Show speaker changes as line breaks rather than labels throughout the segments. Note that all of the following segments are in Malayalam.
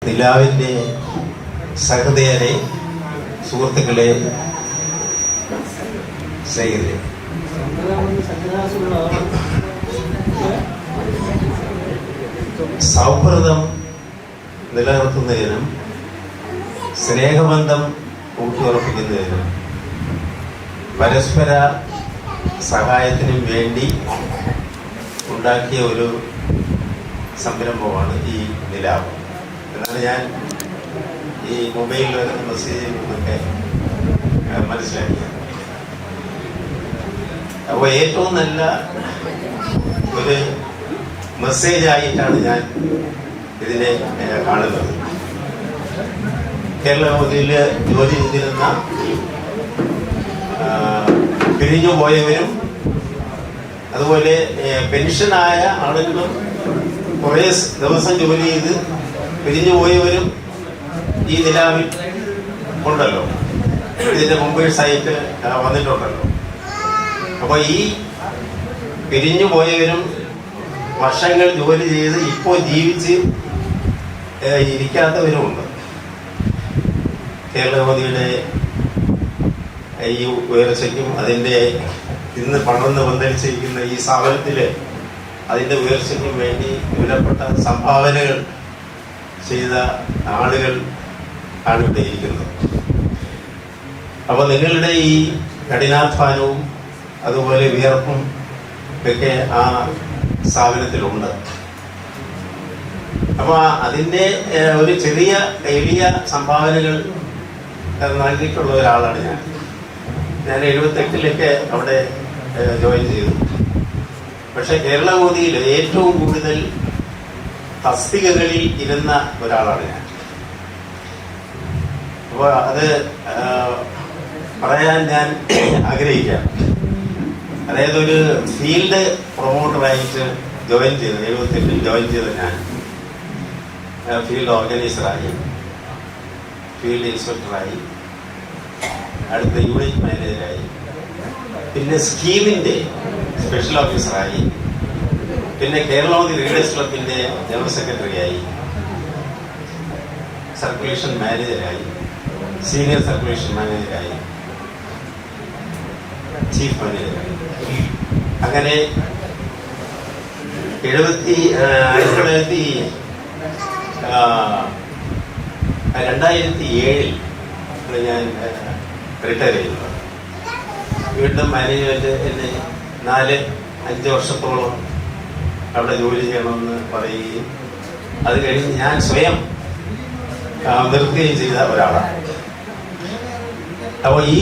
നിലാവിൻ്റെ സഹൃദയരെ, സുഹൃത്തുക്കളെ, സ്നേഹിതരെ, സൗഹൃദം നിലനിർത്തുന്നതിനും സ്നേഹബന്ധം ഊട്ടിയുറപ്പിക്കുന്നതിനും പരസ്പര സഹായത്തിനും വേണ്ടി ഉണ്ടാക്കിയ ഒരു സംരംഭമാണ് ഈ നിലാവ്. എന്നാണ് ഞാൻ ഈ മൊബൈലിൽ വരുന്ന മെസ്സേജിൽ നിന്നൊക്കെ മനസ്സിലാക്കിയത്. അപ്പോൾ ഏറ്റവും നല്ല ഒരു മെസ്സേജ് ആയിട്ടാണ് ഞാൻ ഇതിനെ കാണുന്നത്. കേരള മോദിയിൽ ജോലി ചെയ്തിരുന്ന പിരിഞ്ഞു പോയവരും അതുപോലെ പെൻഷനായ ആളുകളും കുറേ ദിവസം ജോലി ചെയ്ത് പിരിഞ്ഞു പോയവരും ഈ നിലാവിൽ ഉണ്ടല്ലോ. ഇതിന്റെ മുമ്പ് സൈറ്റ് വന്നിട്ടുണ്ടല്ലോ. അപ്പോൾ ഈ പിരിഞ്ഞു പോയവരും വർഷങ്ങൾ ജോലി ചെയ്ത് ഇപ്പോൾ ജീവിച്ച് ഇരിക്കാത്തവരുമുണ്ട്. കേരള മോദിയുടെ ഈ ഉയർച്ചയ്ക്കും അതിൻ്റെ ഇന്ന് പടർന്ന് പന്തലിച്ചിരിക്കുന്ന ഈ സ്ഥാപനത്തില് അതിൻ്റെ ഉയർച്ചയ്ക്കും വേണ്ടി വിലപ്പെട്ട സംഭാവനകൾ ചെയ്ത ആളുകൾ ആണ് ഇവിടെ ഇരിക്കുന്നത്. അപ്പോൾ നിങ്ങളുടെ ഈ കഠിനാധ്വാനവും അതുപോലെ വിയർപ്പും ഒക്കെ ആ സ്ഥാപനത്തിലുണ്ട്. അപ്പോൾ അതിൻ്റെ ഒരു ചെറിയ എളിയ സംഭാവനകൾ നൽകിയിട്ടുള്ള ഒരാളാണ് ഞാൻ. 78 അവിടെ ജോയിൻ ചെയ്തു. പക്ഷെ കേരള മോദിയിൽ ഏറ്റവും കൂടുതൽ തസ്തികകളിൽ ഇരുന്ന ഒരാളാണ് ഞാൻ. അപ്പോൾ അത് പറയാൻ ഞാൻ ആഗ്രഹിക്കാം. അതായത് ഒരു ഫീൽഡ് പ്രൊമോട്ടറായിട്ട് ജോയിൻ ചെയ്തു, 78 ജോയിൻ ചെയ്ത ഞാൻ ഫീൽഡ് ഓർഗനൈസറായി, ഫീൽഡ് ഇൻസ്പെക്ടറായി, അടുത്ത യൂണിറ്റ് മാനേജറായി, പിന്നെ സ്കീമിൻ്റെ സ്പെഷ്യൽ ഓഫീസറായി, പിന്നെ കേരള മോദി റീഡേഴ്സ് ക്ലബിൻ്റെ ജനറൽ സെക്രട്ടറിയായി, സർക്കുലേഷൻ മാനേജരായി, സീനിയർ സർക്കുലേഷൻ മാനേജരായി, ചീഫ് മാനേജറായി. അങ്ങനെ 2007 ഞാൻ റിട്ടയർ ചെയ്യുന്നത്. വീണ്ടും മാനേജ്മെന്റ് എന്നെ 4-5 വർഷത്തോളം അവിടെ ജോലി ചെയ്യണമെന്ന് പറയുകയും അത് കഴിഞ്ഞ് ഞാൻ സ്വയം നിർത്തുകയും ചെയ്ത ഒരാളാണ്. അപ്പോൾ ഈ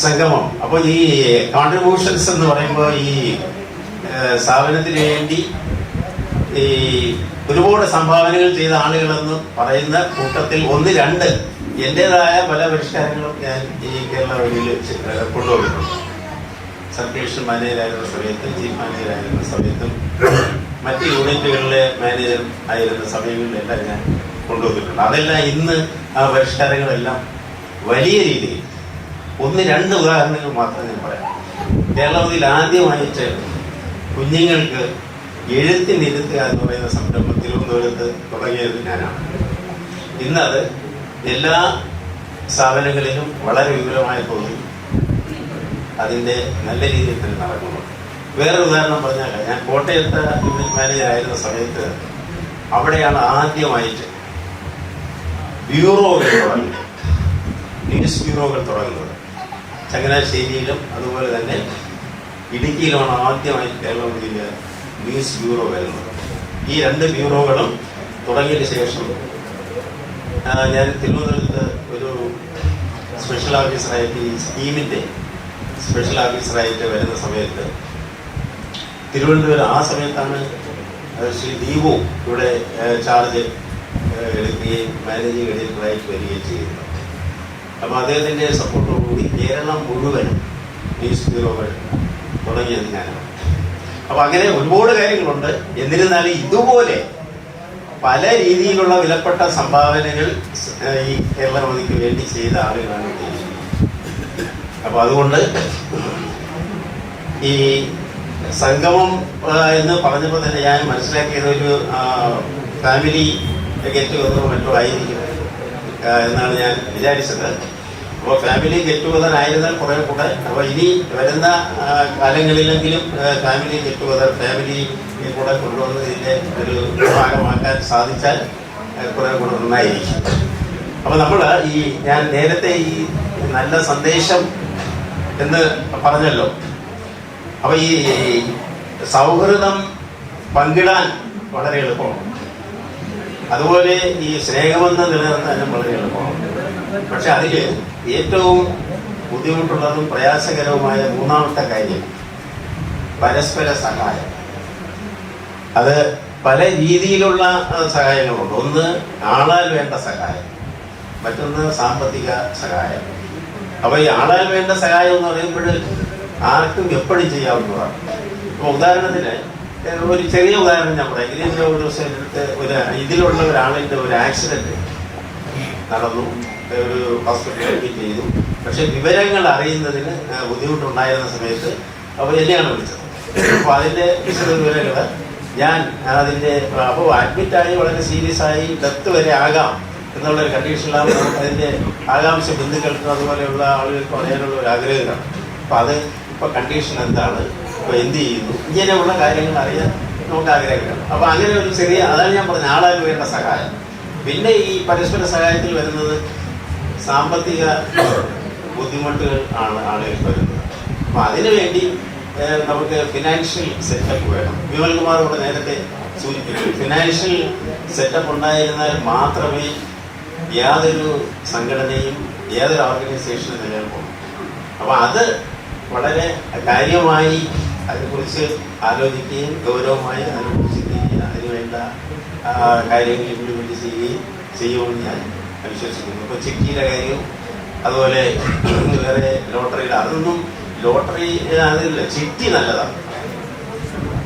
സംഗമം, അപ്പോൾ ഈ കോൺട്രിബ്യൂഷൻസ് എന്ന് പറയുമ്പോൾ ഈ സ്ഥാപനത്തിന് വേണ്ടി ഈ ഒരുപാട് സംഭാവനകൾ ചെയ്ത ആളുകളെന്ന് പറയുന്ന കൂട്ടത്തിൽ 1-2 എൻ്റെതായ പല പരിഷ്കാരങ്ങളും ഞാൻ ഈ കേരള വഴിയിൽ കൊണ്ടുപോയിട്ടുണ്ട്. സർക്കുലേഷൻ മാനേജറായിരുന്ന സമയത്തും ചീഫ് മാനേജറായിരുന്ന സമയത്തും മറ്റ് യൂണിറ്റുകളിലെ മാനേജർ ആയിരുന്ന സമയങ്ങളിലെല്ലാം ഞാൻ കൊണ്ടുവന്നിട്ടുണ്ട്. അതെല്ലാം ഇന്ന് ആ പരിഷ്കാരങ്ങളെല്ലാം വലിയ രീതിയിൽ 1-2 ഉദാഹരണങ്ങൾ മാത്രം ഞാൻ പറയാം. കേരളത്തിൽ ആദ്യമായിട്ട് കുഞ്ഞുങ്ങൾക്ക് എഴുത്തിനിരുത്തുക എന്ന് പറയുന്ന സംരംഭം തിരുവനന്തപുരത്ത് തുടങ്ങിയത് ഞാനാണ്. ഇന്നത് എല്ലാ സ്ഥാപനങ്ങളിലും വളരെ വിപുലമായ തോതിൽ അതിൻ്റെ നല്ല രീതിയിൽ തന്നെ നടക്കുന്നു. വേറൊരു ഉദാഹരണം പറഞ്ഞാൽ, ഞാൻ കോട്ടയത്ത് യൂണിറ്റ് മാനേജറായിരുന്ന സമയത്ത് അവിടെയാണ് ആദ്യമായിട്ട് ബ്യൂറോകൾ തുടങ്ങുന്നത്, ന്യൂസ് ബ്യൂറോകൾ തുടങ്ങുന്നത്. ചങ്ങനാശ്ശേരിയിലും അതുപോലെ തന്നെ ഇടുക്കിയിലുമാണ് ആദ്യമായിട്ട് കേരളത്തിൽ ന്യൂസ് ബ്യൂറോ വരുന്നത്. ഈ 2 ബ്യൂറോകളും തുടങ്ങിയതിന് ശേഷം ഞാൻ തിരുവനന്തപുരത്ത് ഒരു സ്പെഷ്യൽ ഓഫീസറായിട്ട്, ഈ സ്കീമിൻ്റെ സ്പെഷ്യൽ ഓഫീസറായിട്ട് വരുന്ന സമയത്ത് തിരുവനന്തപുരം ആ സമയത്താണ് ശ്രീ ദീപു ഇവിടെ ചാർജ് എടുക്കുകയും മാനേജിങ് എഡിറ്ററായിട്ട് വരികയും ചെയ്യുന്നത്. അപ്പോൾ അദ്ദേഹത്തിൻ്റെ സപ്പോർട്ടോടുകൂടി കേരളം മുഴുവൻ ന്യൂസ് ബ്യൂറോകൾ തുടങ്ങിയത് ഞാനാണ്. അപ്പോൾ അങ്ങനെ ഒരുപാട് കാര്യങ്ങളുണ്ട്. എന്നിരുന്നാലും ഇതുപോലെ പല രീതിയിലുള്ള വിലപ്പെട്ട സംഭാവനകൾ ഈ കേരള മോദിക്ക് വേണ്ടി ചെയ്ത ആളുകളാണ് ഉദ്ദേശിക്കുന്നത്. അപ്പോൾ അതുകൊണ്ട് ഈ സംഗമം എന്ന് പറഞ്ഞപ്പോൾ തന്നെ ഞാൻ മനസ്സിലാക്കിയത് ഒരു ഫാമിലി ഗെറ്റ് ടുഗതറോ മറ്റോ ആയിരിക്കും എന്നാണ് ഞാൻ വിചാരിച്ചത്. അപ്പോൾ ഫാമിലി ഗെറ്റ് ടുഗതർ ആയിരുന്നാൽ കുറേ കൂടെ, അപ്പോൾ ഇനി വരുന്ന കാലങ്ങളിലെങ്കിലും ഫാമിലി ഗെറ്റ് ടുഗതർ ഫാമിലി കൂടെ കൊണ്ടുവന്ന് ഇതിൻ്റെ ഒരു ഭാഗമാക്കാൻ സാധിച്ചാൽ കുറേ കൂടെ നന്നായിരിക്കും. അപ്പോൾ നമ്മൾ ഞാൻ നേരത്തെ ഈ നല്ല സന്ദേശം എന്ന് പറഞ്ഞല്ലോ. അപ്പോൾ ഈ സൗഹൃദം പങ്കിടാൻ വളരെ എളുപ്പമാണ്, അതുപോലെ ഈ സ്നേഹമെന്ന് നിലനിർത്താനും വളരെ എളുപ്പമാണ്. പക്ഷെ അതിൽ ഏറ്റവും ബുദ്ധിമുട്ടുള്ളതും പ്രയാസകരവുമായ മൂന്നാമത്തെ കാര്യം പരസ്പര സഹായം. അത് പല രീതിയിലുള്ള സഹായങ്ങളുണ്ട്. ഒന്ന് ആളാൽ വേണ്ട സഹായം, മറ്റൊന്ന് സാമ്പത്തിക സഹായം. അപ്പോൾ ഈ ആളാൽ വേണ്ട സഹായം എന്ന് പറയുമ്പോൾ ആർക്കും എപ്പോഴും ചെയ്യാവുന്നതാണ്. ഇപ്പോൾ ഉദാഹരണത്തിന് ഒരു ചെറിയ ഉദാഹരണം ഞാൻ പറയാം. ഇതിൻ്റെ ഒരു ഇതിലുള്ള ഒരാളിൻ്റെ ഒരു ആക്സിഡൻറ്റ് നടന്നു, ഒരു ഹോസ്പിറ്റലിൽ അഡ്മിറ്റ് ചെയ്തു. പക്ഷെ വിവരങ്ങൾ അറിയുന്നതിന് ബുദ്ധിമുട്ടുണ്ടായിരുന്ന സമയത്ത് അപ്പോൾ എന്നെയാണ് വിളിച്ചത്. അപ്പോൾ അതിൻ്റെ വിശദ വിവരങ്ങൾ ഞാൻ അപ്പോൾ അഡ്മിറ്റായി വളരെ സീരിയസ് ആയി ഡെത്ത് വരെ ആകാം എന്നുള്ളൊരു കണ്ടീഷനിലാണ്. അതിൻ്റെ ആകാംക്ഷ ബന്ധുക്കൾക്കും അതുപോലെയുള്ള ആളുകൾക്കും അറിയാനുള്ള ഒരു ആഗ്രഹമാണ്. അപ്പോൾ അത് ഇപ്പോൾ കണ്ടീഷൻ എന്താണ്, ഇപ്പോൾ എന്ത് ചെയ്യുന്നു, ഇങ്ങനെയുള്ള കാര്യങ്ങൾ അറിയാൻ നമുക്ക് ആഗ്രഹമാണ്. അപ്പോൾ അങ്ങനെ ഒരു ചെറിയ, അതാണ് ഞാൻ പറഞ്ഞ ആളാൽ വേണ്ട സഹായം. പിന്നെ ഈ പരസ്പര സഹായത്തിൽ വരുന്നത് സാമ്പത്തിക ബുദ്ധിമുട്ടുകൾ ആണ് ആളുകൾക്ക് വരുന്നത്. അപ്പോൾ അതിനുവേണ്ടി നമുക്ക് ഫിനാൻഷ്യൽ സെറ്റപ്പ് വേണം. വിമൽകുമാർ ഇവിടെ നേരത്തെ സൂചിപ്പിച്ചു, ഫിനാൻഷ്യൽ സെറ്റപ്പ് ഉണ്ടായിരുന്നാൽ മാത്രമേ യാതൊരു സംഘടനയും ഏതൊരു ഓർഗനൈസേഷനും നിലനിൽക്കും. അപ്പോൾ അത് വളരെ കാര്യമായി അതിനെക്കുറിച്ച് ആലോചിക്കുകയും ഗൗരവമായി അതിനെക്കുറിച്ച് അതിനുവേണ്ട കാര്യങ്ങൾ ഇംപ്ലിമെൻറ്റ് ചെയ്യുമെന്ന് ഞാൻ വിശ്വസിക്കുന്നു. ഇപ്പോൾ ചിട്ടിയുടെ കാര്യം, അതുപോലെ വേറെ ലോട്ടറിയുടെ, അതൊന്നും ലോട്ടറി അതില്ല, ചിട്ടി നല്ലതാണ്.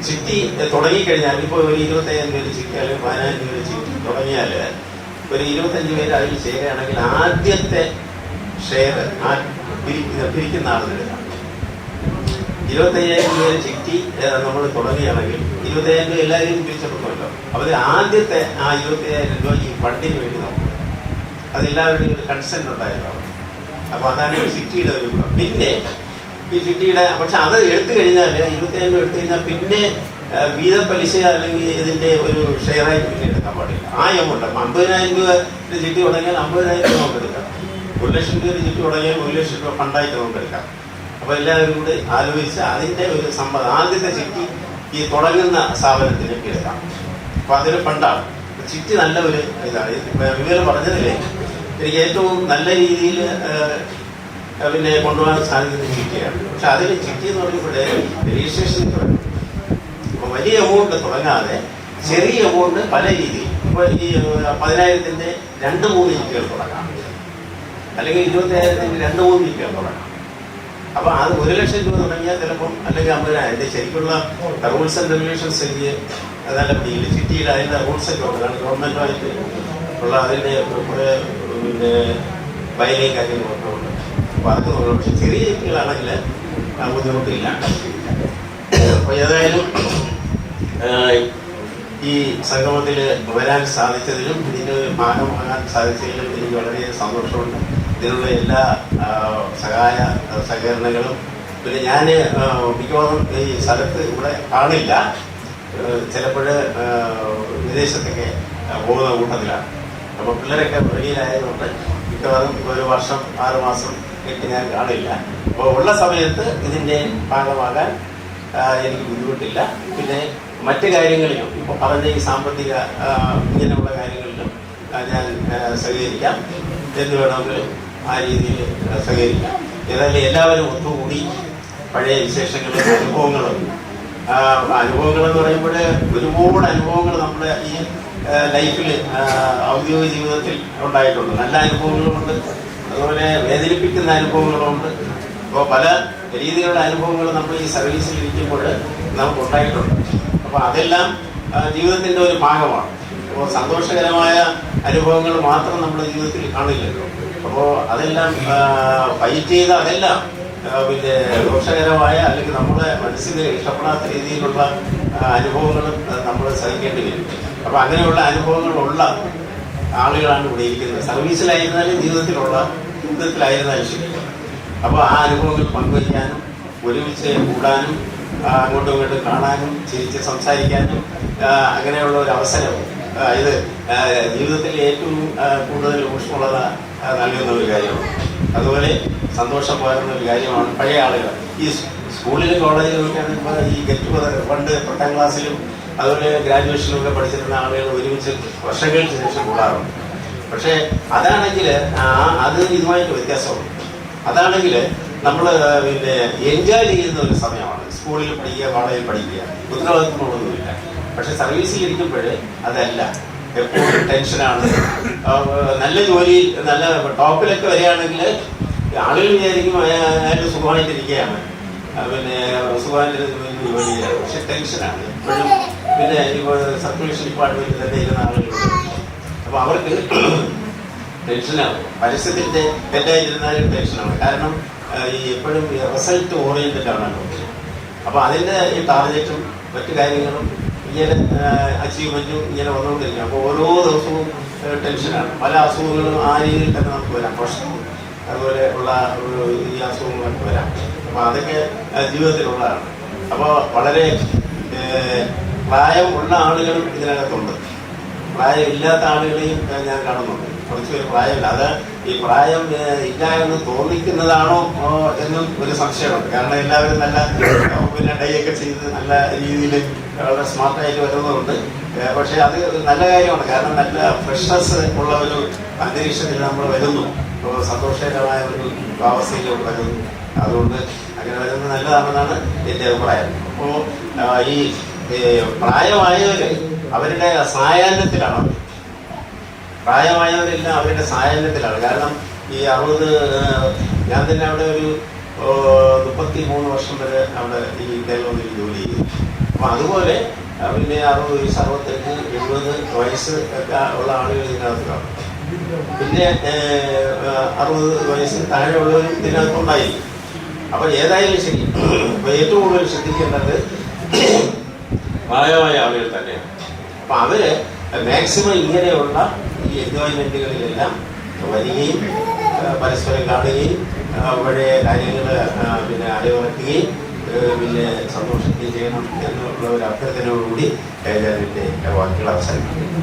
ചിട്ടി തുടങ്ങിക്കഴിഞ്ഞാൽ ഇപ്പോൾ ഒരു 25,000 രൂപ ചിട്ടി അല്ലെങ്കിൽ 15,000 രൂപ ചിട്ടി തുടങ്ങിയാൽ ഒരു 25 പേര് അതിൽ ചേരുകയാണെങ്കിൽ ആദ്യത്തെ ഷെയർ പിരിക്കുന്ന ആളുകളാണ്. 25,000 രൂപ ചിട്ടി നമ്മൾ തുടങ്ങുകയാണെങ്കിൽ 25,000 രൂപ എല്ലാവരും പിരിച്ചെടുക്കുമല്ലോ. അപ്പോൾ ആദ്യത്തെ ആ 25,000 രൂപ ഈ ഫണ്ടിന് വേണ്ടി നമുക്ക് അതെല്ലാവരുടെയും ഒരു കൺസെന്റ് ഉണ്ടായിരുന്നു. അപ്പോൾ അതാണ് ചിട്ടിയുടെ ഒരു ഗുണം. പിന്നെ ഈ ചിട്ടിയുടെ, പക്ഷെ അത് എടുത്തു കഴിഞ്ഞാൽ 25,000 രൂപ എടുത്തു കഴിഞ്ഞാൽ പിന്നെ വീതം പലിശ അല്ലെങ്കിൽ ഇതിന്റെ ഒരു ഷെയറായി പിന്നെ എടുക്കാൻ പാടില്ല. ആ എമൗണ്ട് 50,000 രൂപ ചിട്ടി തുടങ്ങിയാൽ 50,000 രൂപ നമുക്ക് എടുക്കാം. 1,00,000 രൂപ ചിട്ടി തുടങ്ങിയാൽ 1,00,000 രൂപ ഫണ്ടായിട്ട് നമുക്ക് എടുക്കാം. അപ്പോൾ എല്ലാവരും കൂടി ആലോചിച്ച് അതിന്റെ ഒരു സമ്മതം ആദ്യത്തെ ചിട്ടി ഈ തുടങ്ങുന്ന സ്ഥാപനത്തിലേക്ക് എടുക്കാം. അപ്പോൾ അതൊരു ഫണ്ടാണ്. ചിട്ടി നല്ല ഒരു ഇതാണ്. വിവരം പറഞ്ഞതില്ലേ, എനിക്ക് ഏറ്റവും നല്ല രീതിയിൽ പിന്നെ കൊണ്ടുപോകാൻ സാധിക്കുന്ന ചിട്ടിയാണ്. പക്ഷെ അതിൽ ചിട്ടി എന്ന് പറയുമ്പോഴേ രജിസ്ട്രേഷൻ തുടങ്ങും. അപ്പോൾ വലിയ എമൗണ്ട് തുടങ്ങാതെ ചെറിയ എമൗണ്ട് പല രീതിയിൽ, ഇപ്പോൾ ഈ 10,000-ന്റെ 2-3 ചിട്ടികൾ തുടങ്ങാം, അല്ലെങ്കിൽ 25,000-ന്റെ 2-3 ചിട്ടികൾ തുടങ്ങാം. അപ്പോൾ അത് 1,00,000 രൂപ തുടങ്ങിയാൽ ചിലപ്പം, അല്ലെങ്കിൽ 50,000. ശരിക്കുള്ള റൂൾസ് ആൻഡ് റെഗുലേഷൻസ് എനിക്ക് നല്ല പിടിയിൽ ചിട്ടിയുടെ അതിൻ്റെ റൂൾസ് ഒക്കെ ഉണ്ട്. കാരണം ഗവൺമെൻറ്റുമായിട്ട് ഉള്ള അതിൻ്റെ കുറേ പിന്നെ ബൈലയും കാര്യങ്ങളൊക്കെ ഉണ്ട്. അപ്പോൾ അതൊക്കെ നോക്കണം. പക്ഷെ ചെറിയ ചിട്ടികളാണെങ്കിൽ ബുദ്ധിമുട്ടില്ല. അപ്പോൾ ഏതായാലും ഈ സംഗമത്തിൽ വരാൻ സാധിച്ചതിലും ഇതിൻ്റെ ഭാഗമാകാൻ സാധിച്ചതിലും എനിക്ക് വളരെ സന്തോഷമുണ്ട്. ഇതിനുള്ള എല്ലാ സഹകരണങ്ങളും. പിന്നെ ഞാൻ മിക്കവാറും ഈ സ്ഥലത്ത് ഇവിടെ കാണില്ല, ചിലപ്പോൾ വിദേശത്തൊക്കെ പോകുന്ന കൂട്ടത്തിലാണ്. അപ്പോൾ പിള്ളേരൊക്കെ വെളിയിലായതുകൊണ്ട് മിക്കവാറും ഒരു വർഷം 6 മാസം ഒക്കെ ഞാൻ കാണില്ല. അപ്പോൾ ഉള്ള സമയത്ത് ഇതിൻ്റെ ഭാഗമാകാൻ എനിക്ക് ബുദ്ധിമുട്ടില്ല. പിന്നെ മറ്റ് കാര്യങ്ങളിലും ഇപ്പോൾ പറഞ്ഞ ഈ സാമ്പത്തിക ഇങ്ങനെയുള്ള കാര്യങ്ങളിലും ഞാൻ സഹകരിക്കാം. എന്ന് വേണമെങ്കിലും ആ രീതിയിൽ സഹകരിക്കാം. ഏതായാലും എല്ലാവരും ഒത്തുകൂടി പഴയ വിശേഷങ്ങളും അനുഭവങ്ങളെന്ന് പറയുമ്പോൾ ഒരുപാട് അനുഭവങ്ങൾ നമ്മുടെ ഈ ലൈഫിൽ ഔദ്യോഗിക ജീവിതത്തിൽ ഉണ്ടായിട്ടുണ്ട്. നല്ല അനുഭവങ്ങളുമുണ്ട്, അതുപോലെ വേദനിപ്പിക്കുന്ന അനുഭവങ്ങളുമുണ്ട്. അപ്പോൾ പല രീതിയിലുള്ള അനുഭവങ്ങൾ നമ്മൾ ഈ സർവീസിൽ ഇരിക്കുമ്പോൾ നമുക്ക് ഉണ്ടായിട്ടുണ്ട്. അപ്പോൾ അതെല്ലാം ജീവിതത്തിൻ്റെ ഒരു ഭാഗമാണ്. അപ്പോൾ സന്തോഷകരമായ അനുഭവങ്ങൾ മാത്രം നമ്മുടെ ജീവിതത്തിൽ കാണില്ലല്ലോ. അപ്പോൾ അതെല്ലാം ഫൈറ്റ് ചെയ്ത അതെല്ലാം പിന്നെ ദോഷകരമായ അല്ലെങ്കിൽ നമ്മുടെ മനസ്സിന് ഇഷ്ടപ്പെടാത്ത രീതിയിലുള്ള അനുഭവങ്ങളും നമ്മൾ സഹിക്കേണ്ടി വരും. അപ്പോൾ അങ്ങനെയുള്ള അനുഭവങ്ങളുള്ള ആളുകളാണ് ഇവിടെ ഇരിക്കുന്നത്. സർവീസിലായിരുന്നാലും ജീവിതത്തിലായിരുന്നാലും ശരി. അപ്പോൾ ആ അനുഭവങ്ങൾ പങ്കുവയ്ക്കാനും ഒരുമിച്ച് കൂടാനും അങ്ങോട്ടും ഇങ്ങോട്ടും കാണാനും ചിരിച്ച് സംസാരിക്കാനും അങ്ങനെയുള്ള ഒരു അവസരം ഇത് ജീവിതത്തിൽ ഏറ്റവും കൂടുതൽ ഊഷ്മളത നൽകുന്ന ഒരു കാര്യമാണ്. അതുപോലെ സന്തോഷം പകരുന്ന ഒരു കാര്യമാണ് പഴയ ആളുകൾ. ഈ സ്കൂളിലും കോളേജിലും ഒക്കെയാണ് ഈ ഗെറ്റ് ടുഗദർ പണ്ട് 10ാം ക്ലാസ്സിലും അതുപോലെ ഗ്രാജുവേഷനിലൊക്കെ പഠിച്ചിരുന്ന ആളുകൾ ഒരുമിച്ച് വർഷങ്ങൾക്ക് ശേഷം കൂടാറുണ്ട്. പക്ഷേ അതാണെങ്കിൽ അത് ഇതുമായിട്ട് വ്യത്യാസമുണ്ട്. അതാണെങ്കിൽ നമ്മൾ പിന്നെ എൻജോയ് ചെയ്യുന്ന ഒരു സമയമാണ്. സ്കൂളിൽ പഠിക്കുക, കോളേജിൽ പഠിക്കുക, ഉത്തരവാദിത്വങ്ങളൊന്നുമില്ല. പക്ഷെ സർവീസിലിരിക്കുമ്പോൾ അതല്ല, എപ്പോഴും ടെൻഷനാണ്. നല്ല ജോലി നല്ല ടോപ്പിലൊക്കെ വരികയാണെങ്കിൽ ആളുകൾ വിചാരിക്കും അയാൾ സുഖമായിട്ടിരിക്കുകയാണ്, പിന്നെ സുഖമായിട്ടിരുന്ന ജോലിയാണ്. പക്ഷെ ടെൻഷനാണ് എപ്പോഴും. പിന്നെ ഇപ്പോൾ സർക്കുലേഷൻ ഡിപ്പാർട്ട്മെന്റിൽ തന്നെ ഇരുന്ന ആളുകളുണ്ട്. അപ്പോൾ അവർക്ക് ടെൻഷനാണ്. പരസ്യത്തിൻ്റെ തെറ്റായിരുന്നാലും ടെൻഷനാണ്. കാരണം ഈ എപ്പോഴും റിസൾട്ട് ഓറിയൻറ്റഡ് ആണ്. അപ്പോൾ അതിൻ്റെ ഈ ടാർഗറ്റും മറ്റു കാര്യങ്ങളും ഇങ്ങനെ അച്ചീവ്മെൻറ്റും ഇങ്ങനെ വന്നുകൊണ്ടിരിക്കും. അപ്പോൾ ഓരോ ദിവസവും ടെൻഷനാണ്. പല അസുഖങ്ങളും ആ രീതിയിൽ തന്നെ നമുക്ക് വരാം. പ്രശ്നം അതുപോലെ ഉള്ള ഈ അസുഖങ്ങളൊക്കെ വരാം. അപ്പോൾ അതൊക്കെ ജീവിതത്തിലുള്ളതാണ്. അപ്പോൾ വളരെ പ്രായമുള്ള ആളുകളും ഇതിനകത്തുണ്ട്, പ്രായമില്ലാത്ത ആളുകളെയും ഞാൻ കാണുന്നുണ്ട്. കുറച്ച് പേര് പ്രായമില്ല. അത് ഈ പ്രായം ഇല്ല എന്ന് തോന്നിക്കുന്നതാണോ എന്നും ഒരു സംശയമുണ്ട്. കാരണം എല്ലാവരും നല്ല പിന്നെ ഡൈയൊക്കെ ചെയ്ത് നല്ല രീതിയിൽ വളരെ സ്മാർട്ടായിട്ട് വരുന്നതുകൊണ്ട്. പക്ഷേ അത് നല്ല കാര്യമാണ്. കാരണം നല്ല ഫ്രഷ്നസ് ഉള്ള ഒരു അന്തരീക്ഷത്തിൽ നമ്മൾ വരുന്നു, സന്തോഷകരമായ ഒരു അവസ്ഥയിലൂടെ വരുന്നു. അതുകൊണ്ട് അങ്ങനെ വരുന്നത് നല്ലതാണെന്നാണ് എൻ്റെ അഭിപ്രായം. അപ്പോൾ ഈ പ്രായമായവർ അവരുടെ സായാഹ്നത്തിലാണ്. പ്രായമായവരെല്ലാം അവരുടെ സായാഹ്നത്തിലാണ്. കാരണം ഈ 60 ഞാൻ തന്നെ അവിടെ ഒരു 33 വർഷം വരെ അവിടെ ഈ കേരളത്തിൽ ജോലി ചെയ്തു. അപ്പം അതുപോലെ പിന്നെ 60 വയസ്സ് 65 70 വയസ്സ് ഒക്കെ ഉള്ള ആളുകൾ ഇതിനകത്ത് കാണും. പിന്നെ 60 വയസ്സിന് താഴെയുള്ളവരും ഇതിനകത്തുണ്ടായിരിക്കും. അപ്പം ഏതായാലും ശരി, അപ്പോൾ ഏറ്റവും കൂടുതൽ ശ്രദ്ധിക്കേണ്ടത് പ്രായമായ ആളുകൾ തന്നെയാണ്. അപ്പം അവര് മാക്സിമം ഇങ്ങനെയുള്ള ഈ എൻജോയ്മെന്റുകളിലെല്ലാം വരികയും പരസ്പരം കാണുകയും പഴയ കാര്യങ്ങൾ പിന്നെ അടിയുറക്കുകയും പിന്നെ സന്തോഷിക്കുകയും ചെയ്യണം എന്നുള്ള ഒരു അഭ്യർത്ഥനയോടുകൂടി ഞാൻ എൻ്റെ വാക്കുകൾ അവസാനിപ്പിക്കുന്നു.